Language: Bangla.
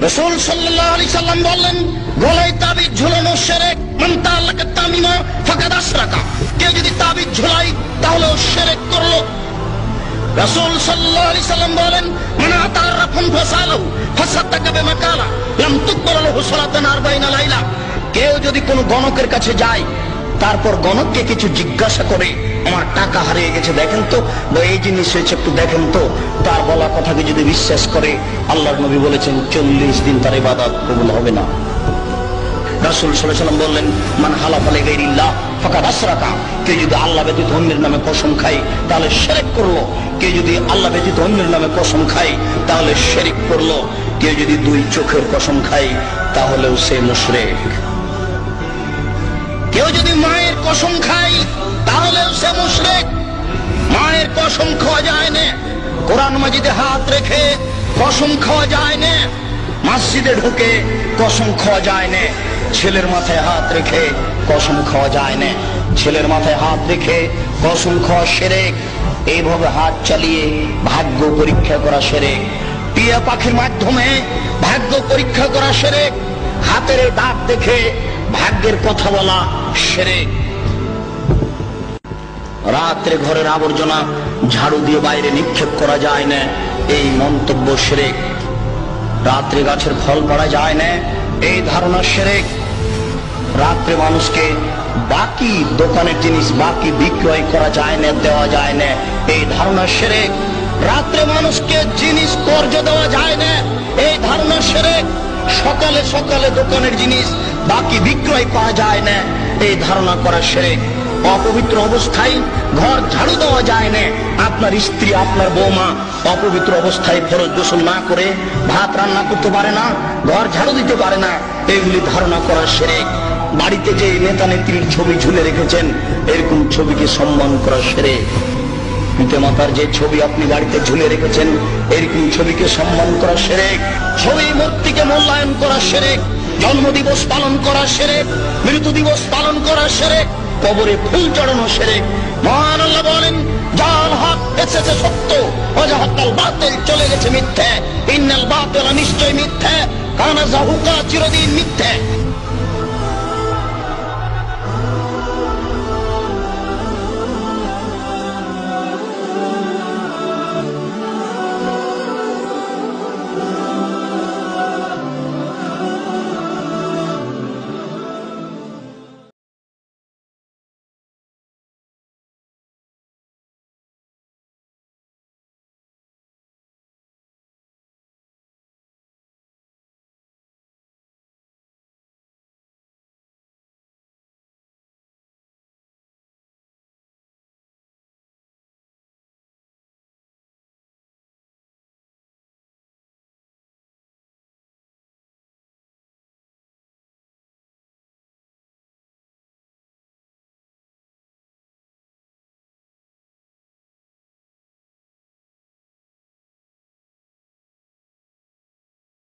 রাসূল সাল্লাল্লাহু আলাইহি সাল্লাম বললেন, গলায় তাবিজ ঝুলানো শিরক। মান তাআল্লাকা তামিমা ফাকাদ আশরাকা। কেউ যদি তাবিজ ঝুলায় তাহলে ও শিরক করলো। রাসূল সাল্লাল্লাহু আলাইহি সাল্লাম বলেন, মান আতারাফুন ফাসালু ফাসাদাকা বিমা কালা লাম তুকবাল লাহু সালাতুন 40 লাইলা। কেউ যদি কোনো গণকের কাছে যায়, তারপর গণককে কিছু জিজ্ঞাসা করে, আমার টাকা হারিয়ে গেছে দেখেন তো, বা এই জিনিস হয়েছে একটু দেখেন তো, তার বলা কথাকে যদি বিশ্বাস করে, আল্লাহর নবী বলেছেন 40 দিন তার ইবাদত কবুল হবে না। রাসূল সাল্লাল্লাহু আলাইহি ওয়াসাল্লাম বললেন, মান হালাফা লিগাইরিল্লাহ ফাকাদ আশরাকা। কেউ যদি আল্লাহ ব্যতীত অন্যের নামে কসম খায় তাহলে শিরক করলো। কেউ যদি আল্লাহ ব্যতীত অন্যের নামে কসম খায় তাহলে শিরক করলো। কেউ যদি দুই চোখের কসম খায় তাহলেও সে মুশরিক। কেউ যদি মায়ের কসম খায় তাহলেও সে মুশরিক। মায়ের কসম খাওয়া যায় না, কোরআন মাজিদে হাত রেখে কসম খাওয়া যায় না, মসজিদে ঢুকে কসম খাওয়া যায় না, ছেলের মাথায় হাত রেখে কসম খাওয়া যায় না, ছেলের মাথায় হাত রেখে কসম খাওয়া শিরক। এইভাবে হাত চালিয়ে ভাগ্য পরীক্ষা করা শিরক। টিয়া পাখির মাধ্যমে ভাগ্য পরীক্ষা করা শিরক। হাতের দাগ দেখে ভাগ্যের কথা বলা শিরক। রাত্রে ঘরের আবর্জনা ঝাড়ু দিয়ে বাইরে নিক্ষেপ করা যায় না, এই মন্তব্য শিরক। রাত্রে গাছের ফল পড়া যায় না, এই ধারণা শিরক। রাত্রে মানুষকে বাকি দোকানের জিনিস বাকি বিক্রয় করা যায় না, দেওয়া যায় না, এই ধারণা শিরক। রাত্রে মানুষকে জিনিস কর্জ দেওয়া যায় না, এই ধারণা শিরক। সকালে সকালে দোকানের জিনিস বাকি বিক্রয় করা যায় না, এই ধারণা করা শিরক। অপবিত্র অবস্থায় ঘর ঝাড়ু দেওয়া যায় না। আপনার স্ত্রী, আপনার বৌমা অপবিত্র অবস্থায় ফরজ গোসল না করে ভাত রান্না করতে পারে না, ঘর ঝাড়ু দিতে পারে না, এগুলি ধারণা করা শিরক। বাড়িতে যে নেতা নেত্রীর ছবি ঝুলে রেখেছেন, এরকম ছবিকে সম্মান করা শিরক। পিতামাতার যে ছবি আপনি বাড়িতে ঝুলে রেখেছেন, এরকম ছবিকে সম্মান করা শিরক। ছবি মূর্তিকে মূল্যায়ন করা শিরক। জন্মদিবস পালন করা শিরক, মৃত্যু দিবস পালন করা শিরক, কবরে ফুল চড়ানো শিরক। মহান আল্লাহ বলেন, জাল হক এসেছে সত্য, ওয়াজাহাকাল বাতিল চলে গেছে মিথ্যে। ইন্নাল বাতিলা নিশ্চয় মিথ্যে, কানা যাহুকা চিরদিন মিথ্যে।